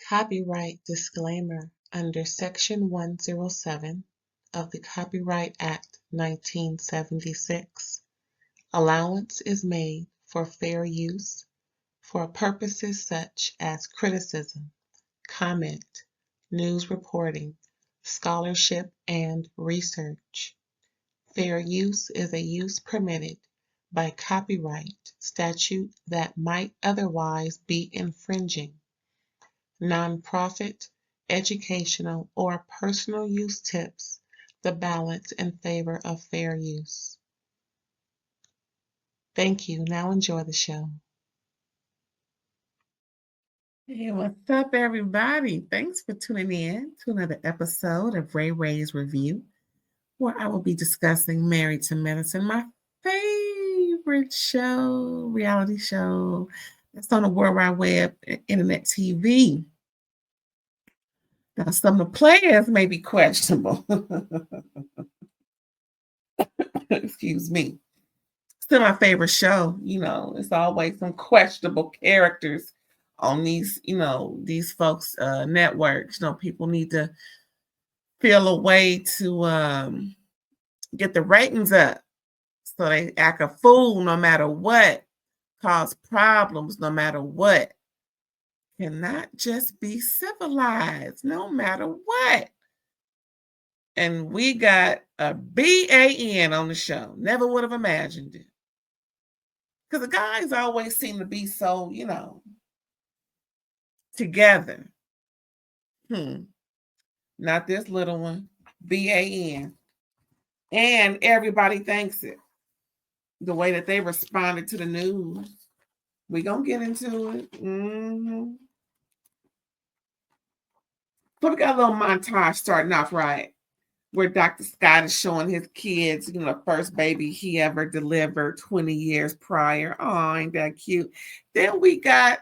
Copyright disclaimer under Section 107 of the Copyright Act 1976. Allowance is made for fair use for purposes such as criticism, comment, news reporting, scholarship, and research. Fair use is a use permitted by copyright statute that might otherwise be infringing. Nonprofit, educational, or personal use tips the balance in favor of fair use. Thank you. Now enjoy the show. Hey, what's up, everybody? Thanks for tuning in to another episode of RAERAEs Review, where I will be discussing Married to Medicine, my favorite show, reality show that's on the World Wide Web, Internet TV. Now, some of the players may be questionable. Excuse me. Still my favorite show. It's always some questionable characters on these, these folks' networks. People need to feel a way to get the ratings up. So they act a fool no matter what, cause problems no matter what. Cannot just be civilized no matter what. And we got a BAN on the show. Never would have imagined it. Because the guys always seem to be so, together. Not this little one. BAN. And everybody thinks it. The way that they responded to the news. We're going to get into it. So we got a little montage starting off right, where Dr. Scott is showing his kids, the first baby he ever delivered 20 years prior. Oh, ain't that cute? Then we got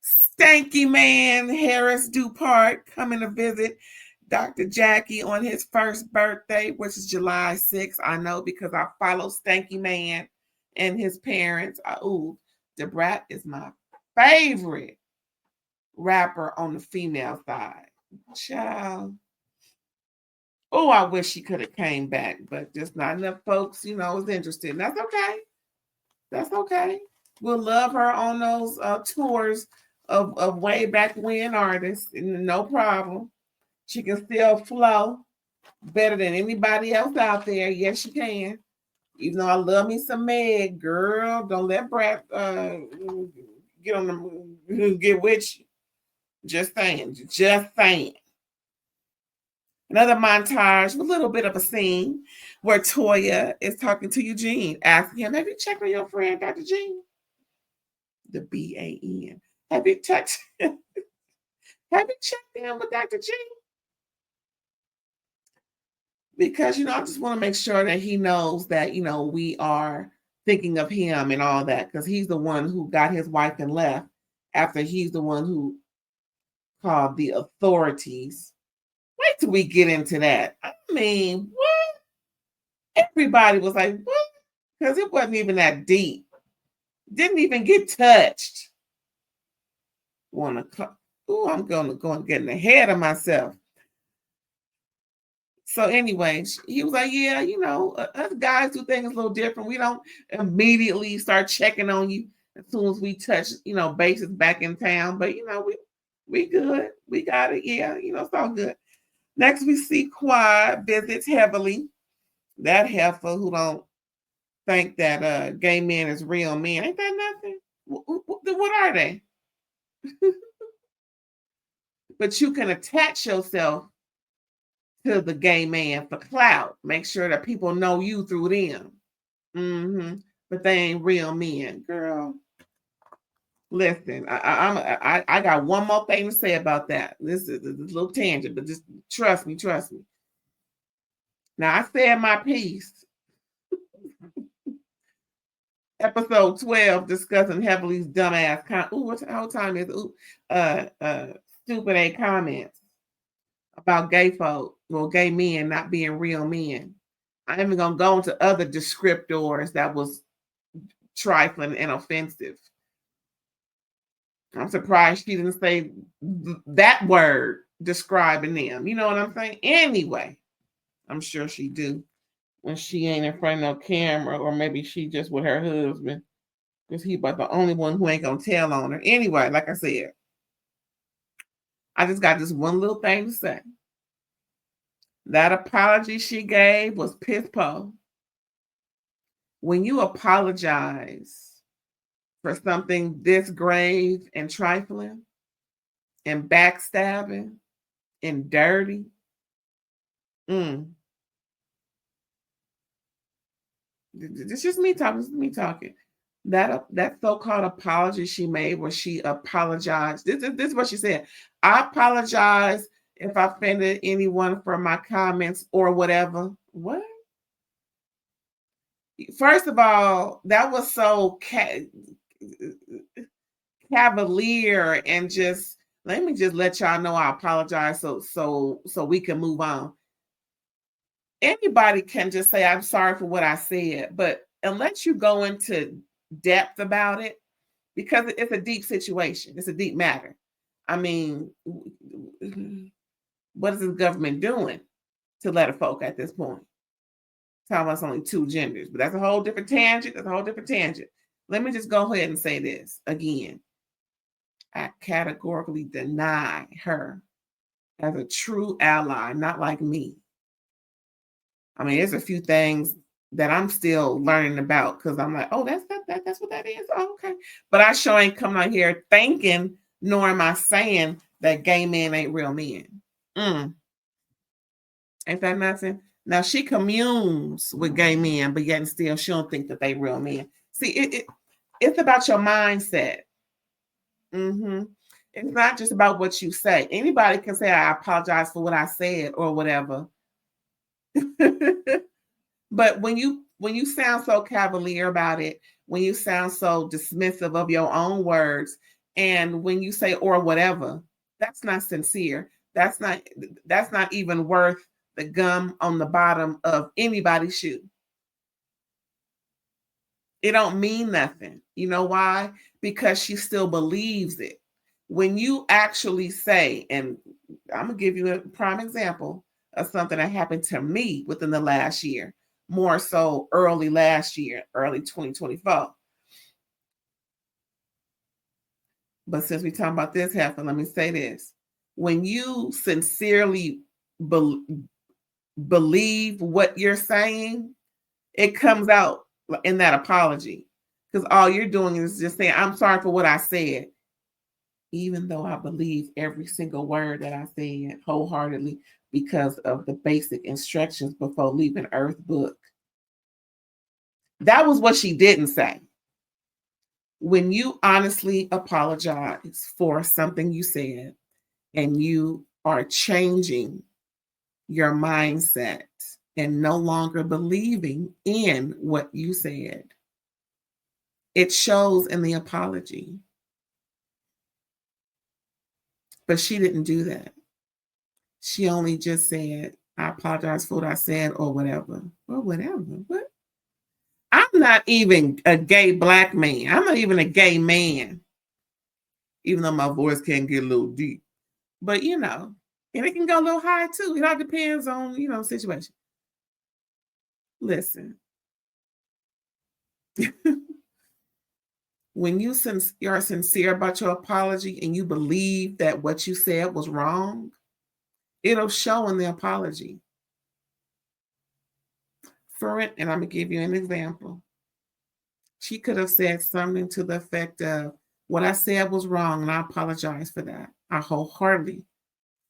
Stanky Man Harris Dupart coming to visit Dr. Jackie on his first birthday, which is July 6th. I know because I follow Stanky Man and his parents. DeBrat is my favorite rapper on the female side. Child. Oh, I wish he could have came back, but just not enough folks, was interested. And that's okay. That's okay. We'll love her on those tours of way back when artists. No problem. She can still flow better than anybody else out there. Yes, she can. Even though I love me some Meg, girl, don't let Brat get with you. Just saying. Another montage, a little bit of a scene where Toya is talking to Eugene, asking him, have you checked on your friend, Dr. Jean? The BAN. Have you checked in with Dr. Jean? Because, I just want to make sure that he knows that, we are thinking of him and all that, because he's the one who got his wife and left after he's the one who called the authorities. Wait till we get into that. I mean, what? Everybody was like, what? Because it wasn't even that deep. Didn't even get touched. I'm going to go and get ahead of myself. So anyway, he was like, yeah, us guys do things a little different. We don't immediately start checking on you as soon as we touch, bases back in town. But, we good. We got it. Yeah, it's all good. Next, we see Quad visits heavily. That heifer who don't think that gay men is real men. Ain't that nothing? What are they? But you can attach yourself to the gay man for clout. Make sure that people know you through them. But they ain't real men, girl. Listen, I got one more thing to say about that. This is a little tangent, but just trust me. Now, I said my piece. Episode 12, discussing Heavenly's dumbass what time is it? Stupid A comments about gay folk, gay men not being real men. I'm even gonna go into other descriptors that was trifling and offensive. I'm surprised she didn't say that word describing them. You know what I'm saying? Anyway, I'm sure she do when she ain't in front of no camera, or maybe she just with her husband, because he about the only one who ain't gonna tell on her. Anyway, like I said, I just got this one little thing to say. That apology she gave was piss poor. When you apologize for something this grave and trifling and backstabbing and dirty, it's just me talking. This is me talking. That so-called apology she made, where she apologized. This is what she said. I apologize if I offended anyone for my comments or whatever. What? First of all, that was so cavalier, and just let me just let y'all know I apologize so we can move on. Anybody can just say I'm sorry for what I said, but unless you go into depth about it, because it's a deep situation, it's a deep matter. I mean, what is the government doing to let a folk at this point? Talking about only two genders, but that's a whole different tangent. Let me just go ahead and say this again. I categorically deny her as a true ally, not like me. I mean, there's a few things that I'm still learning about, because I'm like, oh, that's what that is. Oh, okay. But I sure ain't coming out here thinking, nor am I saying that gay men ain't real men. Ain't that nothing? Now, she communes with gay men, but yet and still she don't think that they real men. See, it's about your mindset. It's not just about what you say. Anybody can say, I apologize for what I said or whatever. But when you sound so cavalier about it, when you sound so dismissive of your own words, and when you say or whatever, that's not sincere. That's not even worth the gum on the bottom of anybody's shoe. It don't mean nothing. You know why? Because she still believes it. When you actually say, and I'm gonna give you a prime example of something that happened to me within the last year, more so early last year, early 2024. But since we're talking about this happening, let me say this. When you sincerely believe what you're saying, it comes out in that apology. Because all you're doing is just saying, I'm sorry for what I said, even though I believe every single word that I said wholeheartedly because of the basic instructions before leaving Earth book. That was what she didn't say. When you honestly apologize for something you said, and you are changing your mindset and no longer believing in what you said, it shows in the apology. But she didn't do that. She only just said, I apologize for what I said or whatever. Or whatever. What? I'm not even a gay black man. I'm not even a gay man. Even though my voice can get a little deep. But, and it can go a little high too. It all depends on, situation. Listen. When you're sincere about your apology and you believe that what you said was wrong, it'll show in the apology. For it, and I'm going to give you an example. She could have said something to the effect of, what I said was wrong, and I apologize for that. I wholeheartedly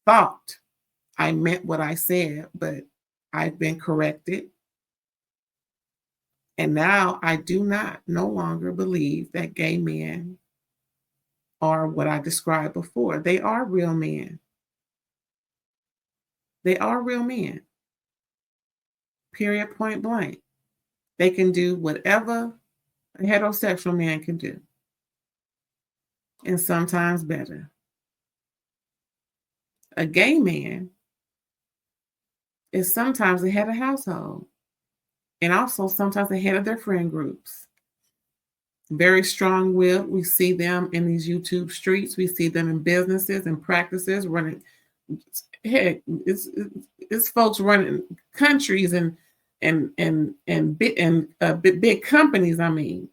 thought I meant what I said, but I've been corrected. And now I do no longer believe that gay men are what I described before. They are real men. They are real men. Period, point blank. They can do whatever a heterosexual man can do. And sometimes better. A gay man is sometimes the head of household, and also sometimes the head of their friend groups. very strong-willed. We see them in these YouTube streets. We see them in businesses and practices running. Heck, it's folks running countries and big companies. I mean,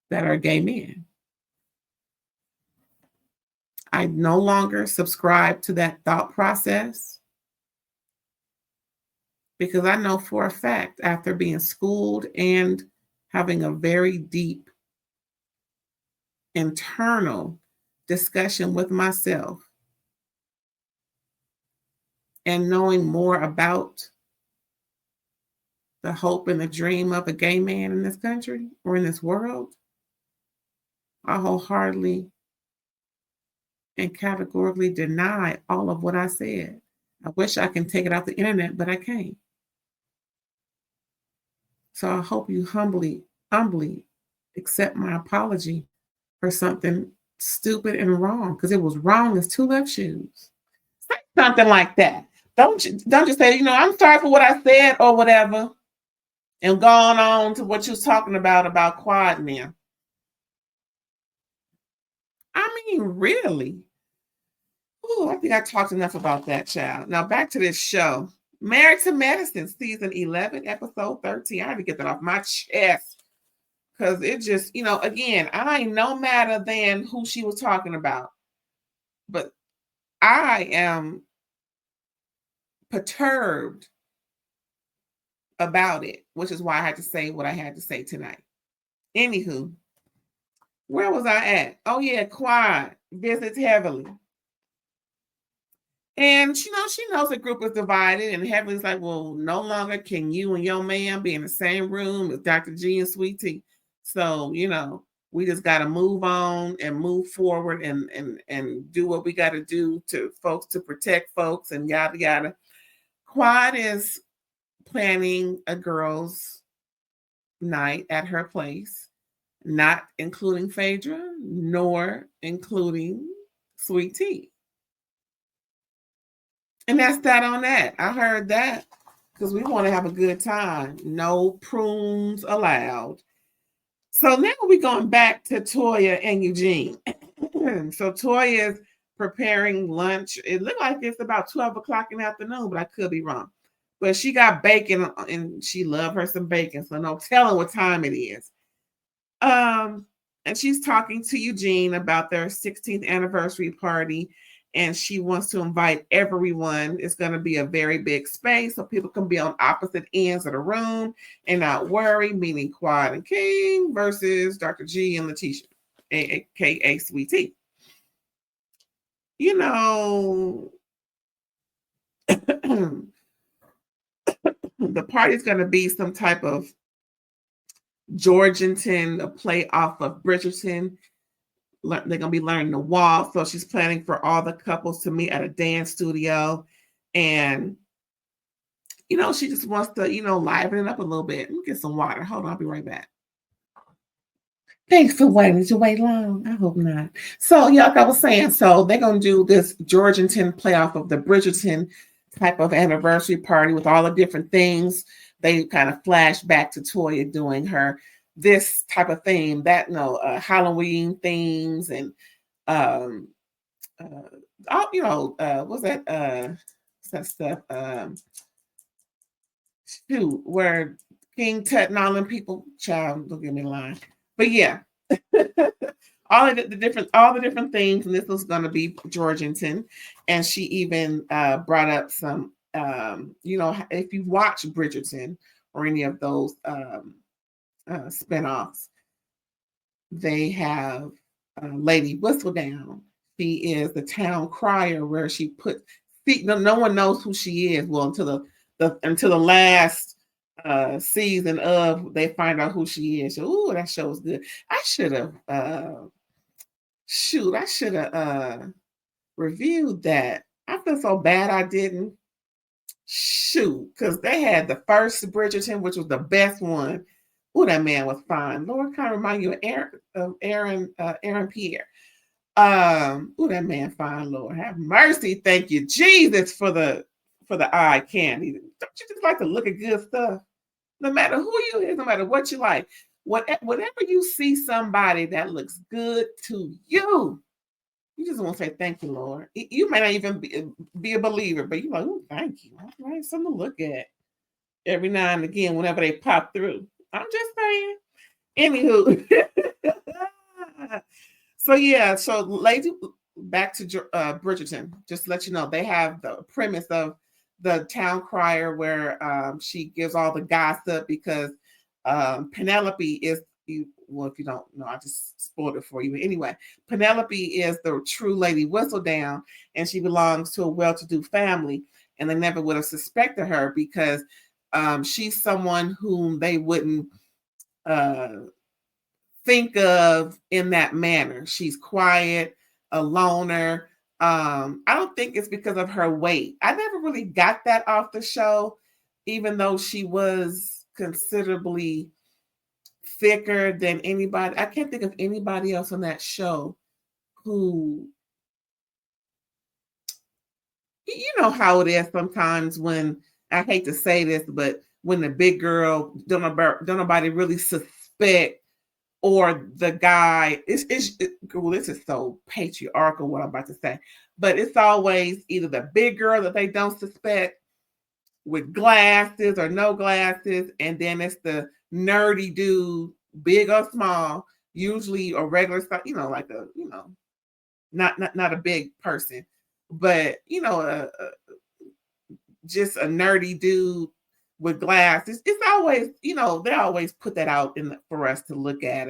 that are gay men. I no longer subscribe to that thought process because I know for a fact, after being schooled and having a very deep internal discussion with myself and knowing more about the hope and the dream of a gay man in this country or in this world, I wholeheartedly and categorically deny all of what I said. I wish I can take it off the internet, but I can't. So I hope you humbly accept my apology for something stupid and wrong, because it was wrong as two left shoes. Say something like that. Don't just say, I'm sorry for what I said or whatever, and going on to what you was talking about quad men. I mean, really? Oh, I think I talked enough about that, child. Now back to this show. Married to Medicine, season 11, episode 13. I had to get that off my chest because it just, again, I ain't no matter than who she was talking about, but I am perturbed about it, which is why I had to say what I had to say tonight. Anywho, where was I at? Oh yeah, Quad visits heavily. And she knows the group is divided, and Heavenly's like, well, no longer can you and your man be in the same room as Dr. G and Sweet Tea. So, we just got to move on and move forward and do what we got to do to protect folks and yada, yada. Quad is planning a girls' night at her place, not including Phaedra, nor including Sweet Tea. And that's that on that. I heard that because we want to have a good time. No prunes allowed. So now we're going back to Toya and Eugene. So Toya is preparing lunch. It looked like it's about 12 o'clock in the afternoon, but I could be wrong. But she got bacon, and she loved her some bacon, so no telling what time it is. And she's talking to Eugene about their 16th anniversary party, and she wants to invite everyone. It's going to be a very big space, so people can be on opposite ends of the room and not worry, meaning Quad and King versus Dr. G and Letitia, aka Sweet Tea. The party's going to be some type of Georgianton, a play off of Bridgerton. They're going to be learning to walk. So she's planning for all the couples to meet at a dance studio. And, she just wants to, liven it up a little bit. Let me get some water. Hold on, I'll be right back. Thanks for waiting. Did you wait long? I hope not. So, like I was saying, so they're going to do this Georgianton play off of the Bridgerton type of anniversary party with all the different things. They kind of flash back to Toya doing this type of theme, Halloween themes and what's that stuff? Where King Tut and all them people, child, don't give me a line. But yeah, all the different things, and this was going to be Georgianton, and she even brought up some, if you watch Bridgerton or any of those spinoffs, they have Lady Whistledown. She is the town crier, where she no one knows who she is. Well, until the last season of, they find out who she is. So, that show is good. I should have reviewed that. I feel so bad I didn't. Because they had the first Bridgerton, which was the best one. Oh, that man was fine. Lord, kind of remind you of Aaron Pierre. That man fine. Lord, have mercy. Thank you, Jesus, for the eye candy. Don't you just like to look at good stuff? No matter who you is, no matter what you like. Whatever you see somebody that looks good to you, you just want to say thank you, Lord. You may not even be a believer, but you're like, oh, thank you. All right, something to look at every now and again whenever they pop through. I'm just saying. Anywho. So yeah, so lady, back to Bridgerton. Just to let you know, they have the premise of the town crier where she gives all the gossip because Penelope is, well, if you don't know, I just spoiled it for you. Anyway, Penelope is the true Lady Whistledown, and she belongs to a well-to-do family, and they never would have suspected her because she's someone whom they wouldn't think of in that manner. She's quiet, a loner. I don't think it's because of her weight. I never really got that off the show, even though she was considerably thicker than anybody. I can't think of anybody else on that show who, you know how it is sometimes when, I hate to say this, but when the big girl don't nobody really suspect, or the guy, well, this is so patriarchal what I'm about to say, but it's always either the big girl that they don't suspect with glasses or no glasses, and then it's the nerdy dude, big or small, usually a regular size, like a, not a big person, but just a nerdy dude with glasses. It's always, they always put that out for us to look at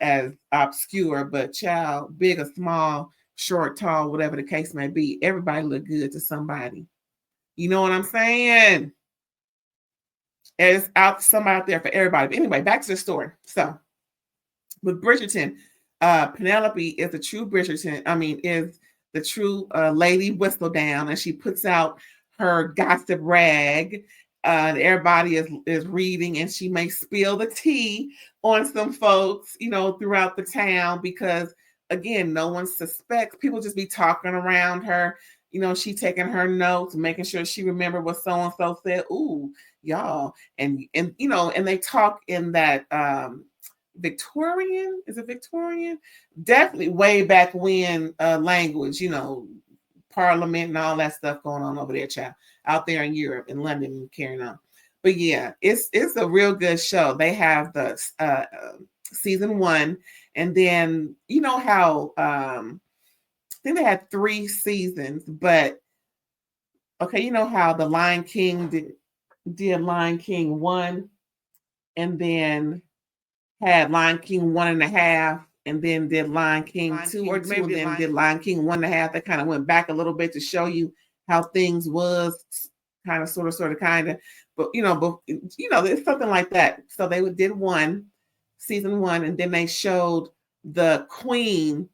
as obscure, but child, big or small, short, tall, whatever the case may be, everybody look good to somebody. You know what I'm saying? There's somebody out there for everybody. But anyway, back to the story. So with Bridgerton, Penelope is the true Bridgerton. Is the true Lady Whistledown, and she puts out her gossip rag. Everybody is reading, and she may spill the tea on some folks, throughout the town, because again, no one suspects. People just be talking around her. She taking her notes, making sure she remember what so and so said. Ooh, y'all, and they talk in that Victorian. Is it Victorian? Definitely way back when language. Parliament and all that stuff going on over there, child, out there in Europe, in London, and carrying on. But yeah, it's a real good show. They have the season 1, and then how I think they had 3 seasons, but okay, how the Lion King did Lion King 1, and then had Lion King 1.5, and then did Lion King 2, or maybe then did Lion King 1.5. That kind of went back a little bit to show you how things was, kind of, sort of, kind of. But it's something like that. So they did season 1, and then they showed the queen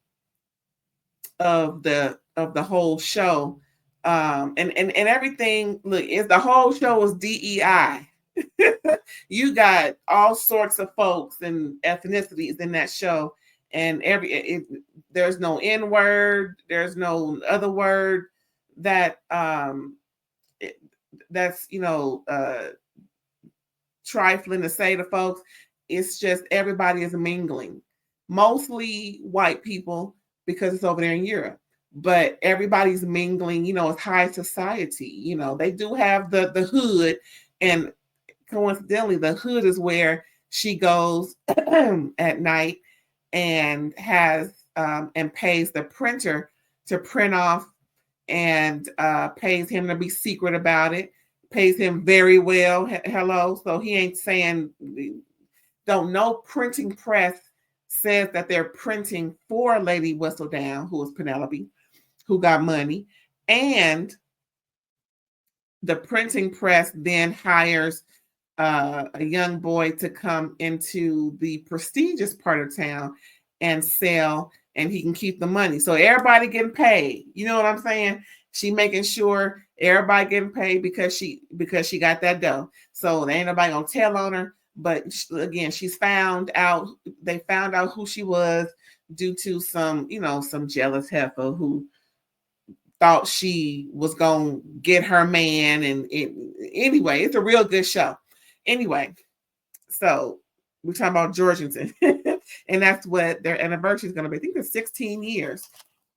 of the whole show, and everything. Look, the whole show was DEI. You got all sorts of folks and ethnicities in that show, and there's no N-word, there's no other word that that's trifling to say to folks. It's just everybody is mingling, mostly white people because it's over there in Europe, but everybody's mingling. It's high society. They do have the hood, and coincidentally, the hood is where she goes at night and has and pays the printer to print off, and pays him to be secret about it, pays him very well. Hello. So he ain't saying, don't know, printing press says that they're printing for Lady Whistledown, who is Penelope, who got money, and the printing press then hires a young boy to come into the prestigious part of town and sell, and he can keep the money. So everybody getting paid. You know what I'm saying? She making sure everybody getting paid because she got that dough. So there ain't nobody gonna tell on her. But again, they found out who she was due to some jealous heifer who thought she was gonna get her man. And anyway, it's a real good show. Anyway, so we're talking about Georgianton. And that's what their anniversary is going to be. I think it's 16 years.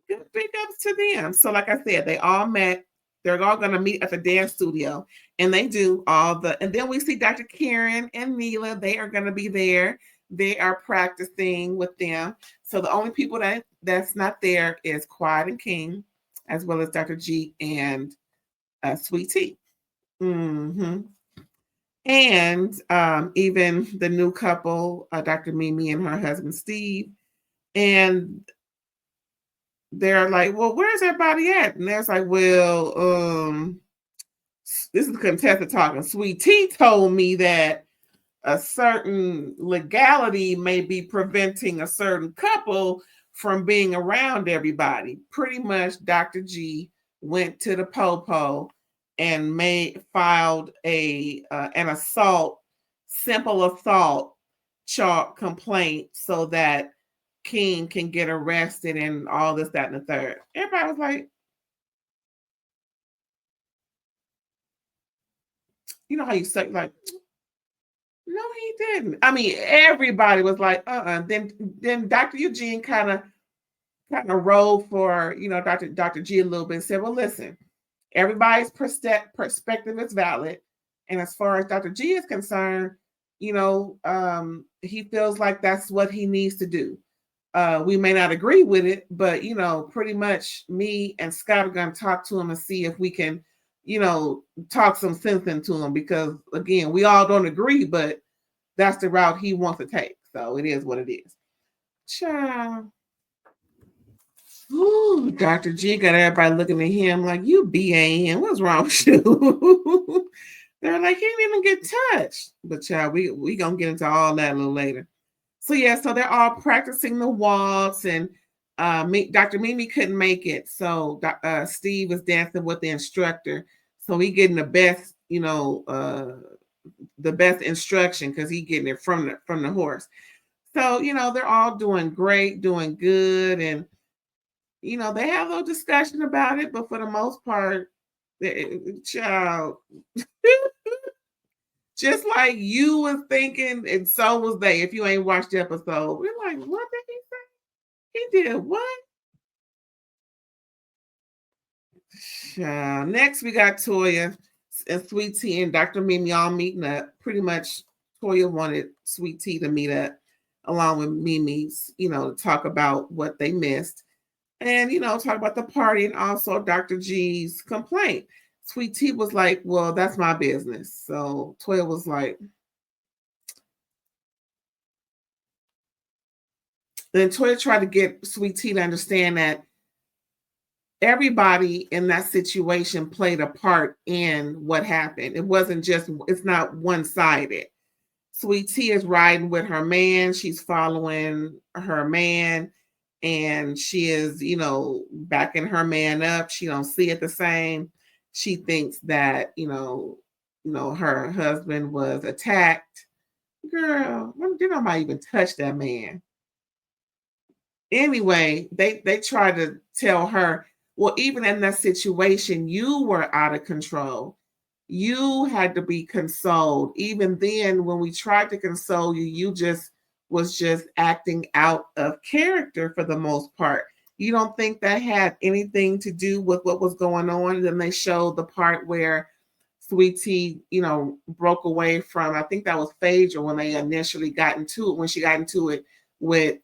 Big ups to them. So like I said, they all met. They're all going to meet at the dance studio, and they do all the, and then we see Dr. Karen and Neela. They are going to be there. They are practicing with them. So the only people that's not there is Quad and King, as well as Dr. G and Sweet Tea. Mm-hmm. And even the new couple, Dr. Mimi and her husband Steve, and they're like, well, where's everybody at? And there's like, well, this is the contestant talking. Sweet Tea told me that a certain legality may be preventing a certain couple from being around everybody. Pretty much Dr. G went to the popo and filed an assault, simple assault complaint so that King can get arrested and all this, that, and the third. Everybody was like, you know how you say, like, no, he didn't. I mean, everybody was like, Then Dr. Eugene kind of rolled for, Dr. G a little bit and said, well, listen, everybody's perspective is valid. And as far as Dr. G is concerned, he feels like that's what he needs to do. We may not agree with it, but, pretty much me and Scott are going to talk to him and see if we can, talk some sense into him, because again, we all don't agree, but that's the route he wants to take. So it is what it is. Child. Ooh, Dr. G got everybody looking at him like, you BAN, what's wrong with you? They're like, he didn't even get touched. But child, we gonna get into all that a little later. So yeah, so they're all practicing the waltz, and Dr. Mimi couldn't make it, so Steve was dancing with the instructor. So he getting the best, the best instruction, because he getting it from the horse. So they're all doing great, doing good, and they have a little discussion about it, but for the most part, child. Just like you was thinking, and so was they. If you ain't watched the episode, we're like, what did he say? He did what? Next, we got Toya and Sweet Tea and Dr. Mimi all meeting up. Pretty much, Toya wanted Sweet Tea to meet up along with Mimi's, to talk about what they missed. And, talk about the party and also Dr. G's complaint. Sweet Tea was like, well, that's my business. So Toya was like, then Toya tried to get Sweet Tea to understand that everybody in that situation played a part in what happened. It wasn't just, it's not one-sided. Sweet Tea is riding with her man. She's following her man, and she is, backing her man up. She don't see it the same. She thinks that, her husband was attacked. Girl, did nobody even touch that man? Anyway, they tried to tell her, well, even in that situation, you were out of control. You had to be consoled. Even then, when we tried to console you, you was just acting out of character for the most part. You don't think that had anything to do with what was going on? And then they showed the part where Sweet Tea, broke away from, I think that was Phaedra when they initially got into it, when she got into it with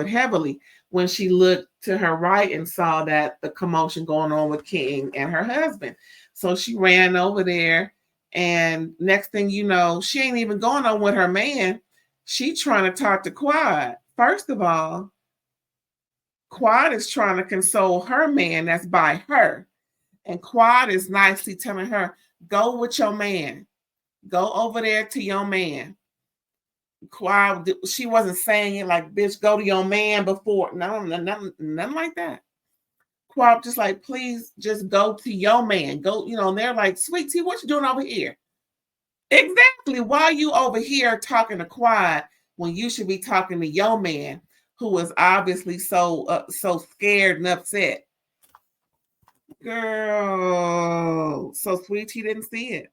Heavily, when she looked to her right and saw that the commotion going on with King and her husband. So she ran over there, and next thing you know, she ain't even going on with her man. She trying to talk to Quad. First of all, Quad is trying to console her man that's by her. And Quad is nicely telling her, go with your man. Go over there to your man. Quad, she wasn't saying it like, bitch, go to your man before. No, nothing like that. Quad just like, please just go to your man. Go, and they're like, Sweet Tea, what you doing over here? Exactly. Why are you over here talking to Quad when you should be talking to your man, who was obviously so scared and upset? Girl. So Sweet Tea didn't see it.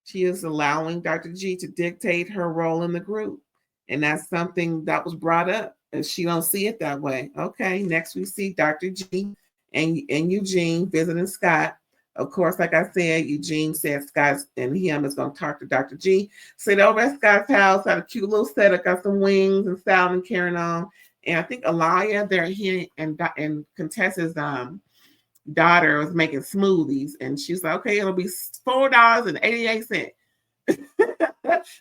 She is allowing Dr. G to dictate her role in the group. And that's something that was brought up. And she don't see it that way. Okay, next we see Dr. G and Eugene visiting Scott. Of course, like I said, Eugene said Scott and him is going to talk to Dr. G. Sit over at Scott's house, had a cute little setup, got some wings and salad and carrying on. And I think Alaya, they're here, and Contessa's daughter was making smoothies, and she's like, okay, it'll be $4.88.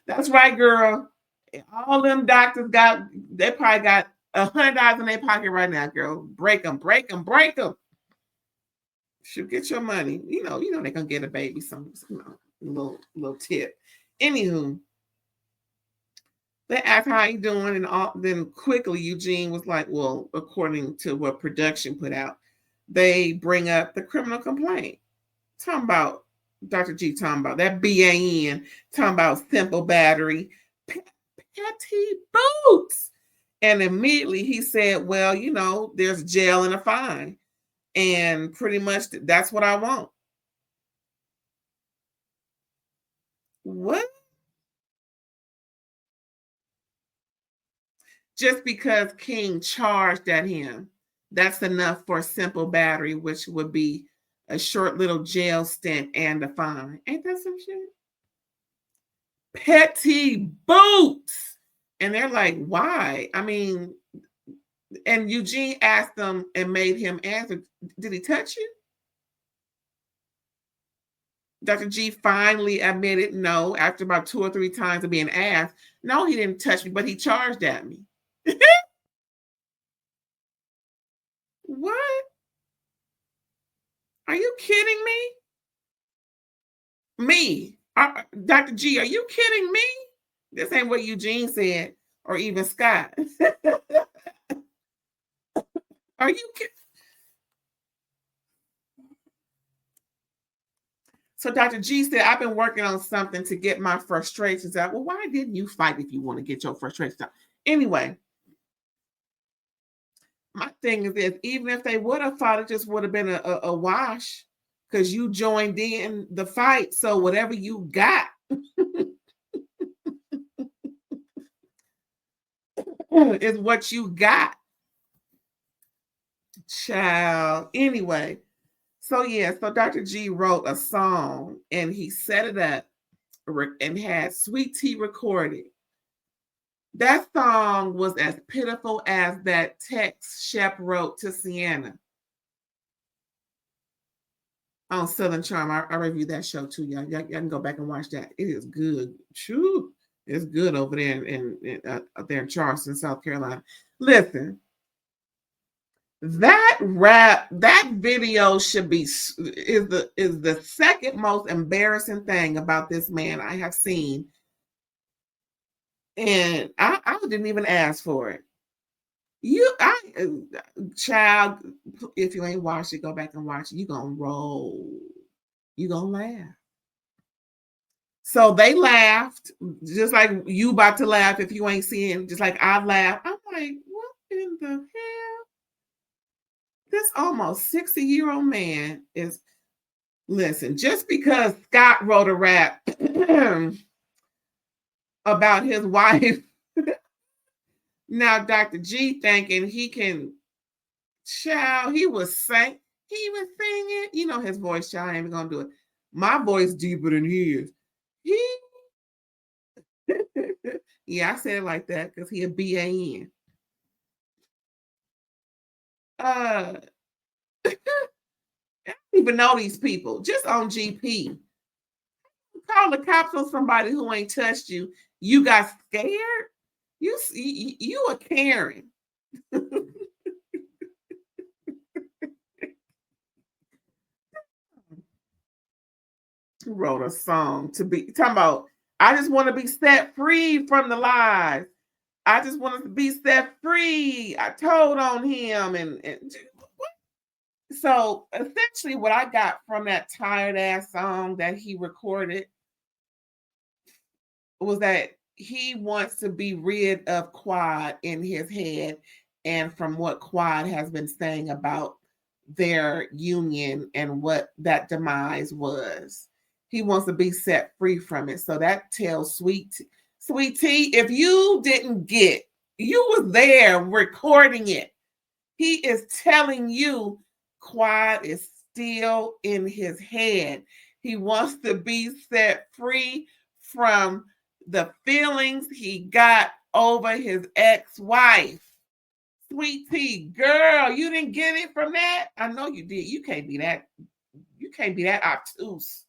That's right, girl. All them doctors they probably got $100 in their pocket right now, girl. Break them. Should get your money. You know they're gonna get a baby, some little tip. Anywho, they asked how you doing, and then quickly Eugene was like, well, according to what production put out, they bring up the criminal complaint. Talking about Dr. G, talking about that BAN, talking about simple battery, petty boots. And immediately he said, well, there's jail and a fine. And pretty much that's what I want. What? Just because King charged at him, that's enough for a simple battery, which would be a short little jail stint and a fine. Ain't that some shit? Petty boots. And they're like, why? I mean, and Eugene asked them and made him answer, did he touch you? Dr. G finally admitted no, after about 2 or 3 times of being asked. No, he didn't touch me, but he charged at me. What? Are you kidding me? Me? Dr. G, are you kidding me? This ain't what Eugene said, or even Scott. Are you kidding? So Dr. G said, I've been working on something to get my frustrations out. Well, why didn't you fight if you want to get your frustrations out? Anyway, my thing is this, even if they would have fought, it just would have been a wash because you joined in the fight. So whatever you got is what you got. Child. Anyway, so Dr. G wrote a song and he set it up and had Sweet Tea recorded. That song was as pitiful as that text Shep wrote to Sienna on Southern Charm. I reviewed that show too, y'all. Y'all can go back and watch that. It is good. True. It's good over there in Charleston, South Carolina. Listen, that video should be is the second most embarrassing thing about this man I have seen. And I didn't even ask for it. Child, if you ain't watched it, go back and watch it. You gonna roll. You gonna laugh. So they laughed, just like you about to laugh if you ain't seeing, just like I laughed. I'm like, what in the hell? This almost 60-year-old man is, listen, just because Scott wrote a rap about his wife, now Dr. G thinking he can, child, he was singing, his voice, child, I ain't even gonna do it. My voice deeper than his. Yeah, I said it like that because he a BAN. I don't even know these people, just on GP. Call the cops on somebody who ain't touched you. You got scared? You a Karen. Wrote a song to be talking about, I just want to be set free from the lies. I just want to be set free. I told on him and so essentially what I got from that tired ass song that he recorded was that he wants to be rid of Quad in his head and from what Quad has been saying about their union and what that demise was. he wants to be set free from it. So that tells Sweet Tea, if you didn't get, you was there recording it. He is telling you Quad is still in his head. He wants to be set free from the feelings he got over his ex-wife. Sweet Tea, girl, you didn't get it from that? I know you did. You can't be that obtuse.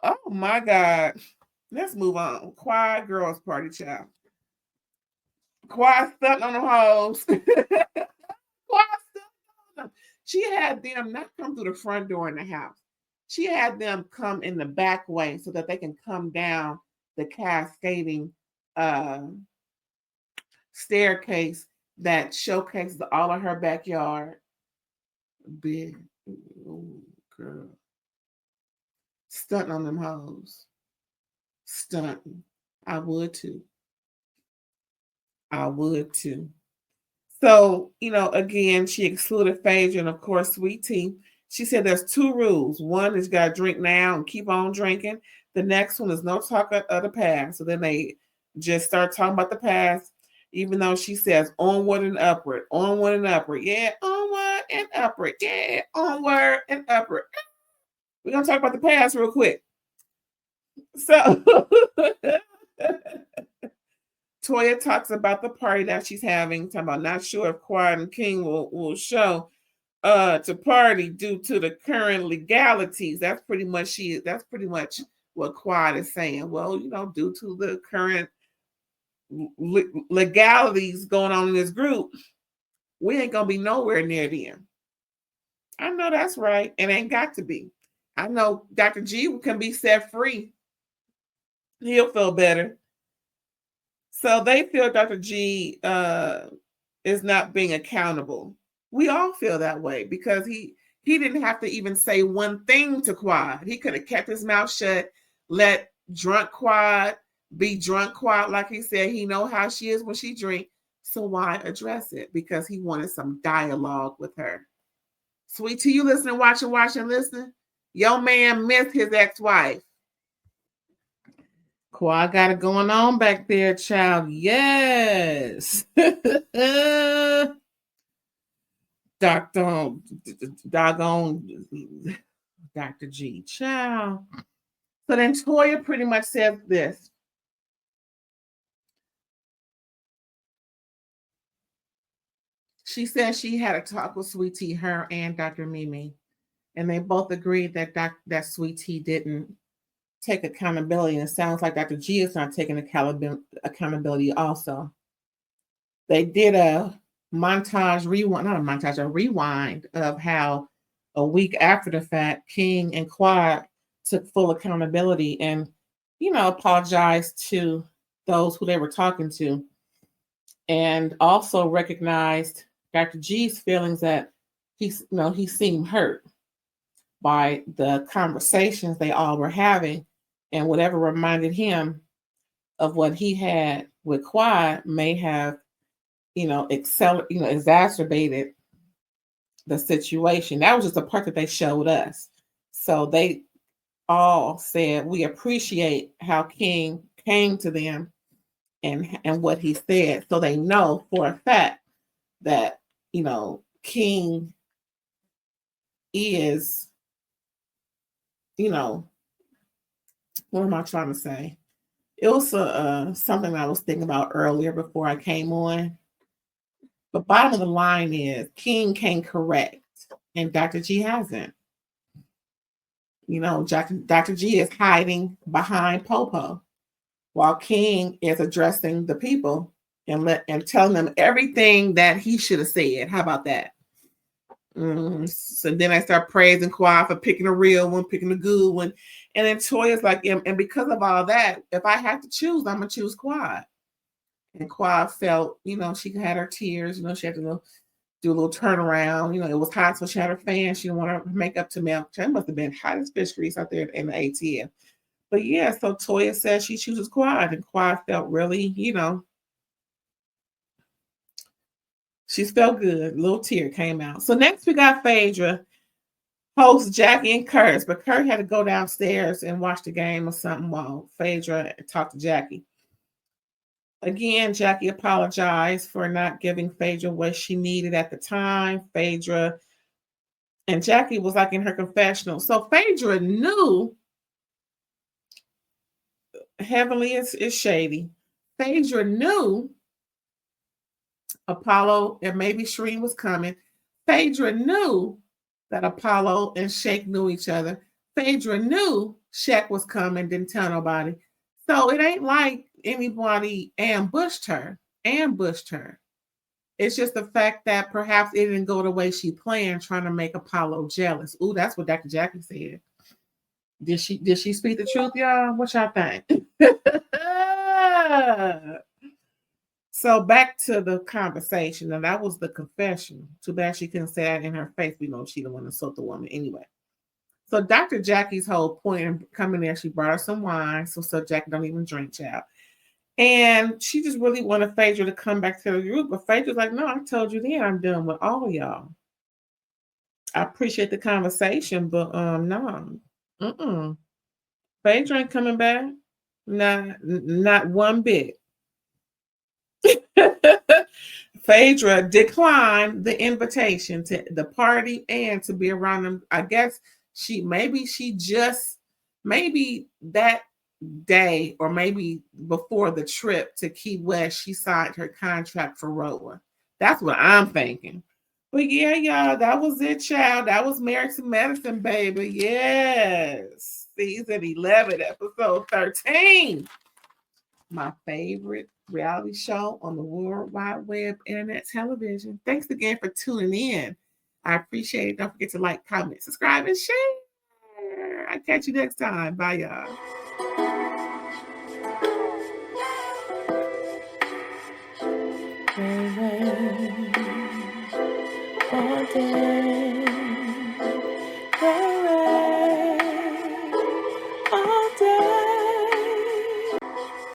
Oh my God. Let's move on. Quad girls party, child. Quad stuck on the hoes. Quad stuck on them. She had them not come through the front door in the house. She had them come in the back way so that they can come down the cascading staircase that showcases all of her backyard. Big, ooh, girl. Stunting on them hoes. Stunting. I would too. I would too. So, again, she excluded Phaedra and, of course, Sweet Tea. She said there's 2 rules. One is you got to drink now and keep on drinking. The next one is no talk of the past. So then they just start talking about the past, even though she says onward and upward, onward and upward. Yeah, onward and upward. Yeah, onward and upward. We're going to talk about the past real quick. So Toya talks about the party that she's having, talking about not sure if Quad and King will show to party due to the current legalities. That's pretty much what Quad is saying. Well, due to the current legalities going on in this group, we ain't gonna be nowhere near them. I know that's right. It ain't got to be. I know Dr. G can be set free. He'll feel better. So they feel Dr. G is not being accountable. We all feel that way because he didn't have to even say one thing to Quad. He could have kept his mouth shut, let drunk Quad be drunk Quad, like he said. He know how she is when she drink. So why address it? Because he wanted some dialogue with her. Sweet Tea, you listening, watching, listening? Your man missed his ex-wife. Quad got it going on back there, child. Yes. Doggone Dr. G, child. So then Toya pretty much says this. She said she had a talk with Sweet Tea, her and Dr. Mimi, and they both agreed that Sweet Tea didn't take accountability. And it sounds like Dr. G is not taking accountability also. They did a rewind of how a week after the fact, King and Quad took full accountability and, apologized to those who they were talking to, and also recognized Dr. G's feelings that he seemed hurt by the conversations they all were having, and whatever reminded him of what he had with Quad may have, exacerbated the situation. That was just the part that they showed us. So they all said, we appreciate how King came to them and what he said. So they know for a fact that, King is, what am I trying to say? It was something I was thinking about earlier before I came on. The bottom of the line is King can correct, and Dr. G hasn't. Dr. G is hiding behind Popo, while King is addressing the people and telling them everything that he should have said. How about that? So then I start praising Quad for picking a real one, picking a good one. And then Toya's like, and because of all that, if I have to choose, I'm going to choose Quad. And Quad felt, she had her tears, she had to do a little turnaround. It was hot, so she had her fan. She didn't want her makeup to melt. It must have been hot as fish grease out there in the ATM. But yeah, so Toya says she chooses Quad, and Quad felt really, she felt good. A little tear came out. So next we got Phaedra. host Jackie and Curtis, but Kurt had to go downstairs and watch the game or something while Phaedra talked to Jackie. Again, Jackie apologized for not giving Phaedra what she needed at the time. Phaedra and Jackie was like in her confessional. So Phaedra knew Heavenly is shady. Phaedra knew Apollo and maybe Shereen was coming. Phaedra knew that Apollo and Shake knew each other. Phaedra knew Shaq was coming, didn't tell nobody. So it ain't like anybody ambushed her. It's just the fact that perhaps it didn't go the way she planned, trying to make Apollo jealous. Ooh, that's what Dr. Jackie said. Did she speak the truth, y'all? What y'all think? So back to the conversation, and that was the confession. Too bad she couldn't say that in her face. We know she the one that sold the woman anyway. So Dr. Jackie's whole point in coming there, she brought her some wine, so Jackie don't even drink, child. And she just really wanted Phaedra to come back to the group, but Phaedra's like, no, I told you then I'm done with all of y'all. I appreciate the conversation, but no. Phaedra ain't coming back. Not one bit. Phaedra declined the invitation to the party and to be around them. I guess maybe that day or maybe before the trip to Key West, she signed her contract for Rowan. That's what I'm thinking. But yeah, y'all, that was it, child. That was Married to Medicine, baby. Yes. Season 11, episode 13. My favorite reality show on the World Wide Web Internet Television. Thanks again for tuning in. I appreciate it. Don't forget to like, comment, subscribe, and share. I'll catch you next time. Bye, y'all. All day.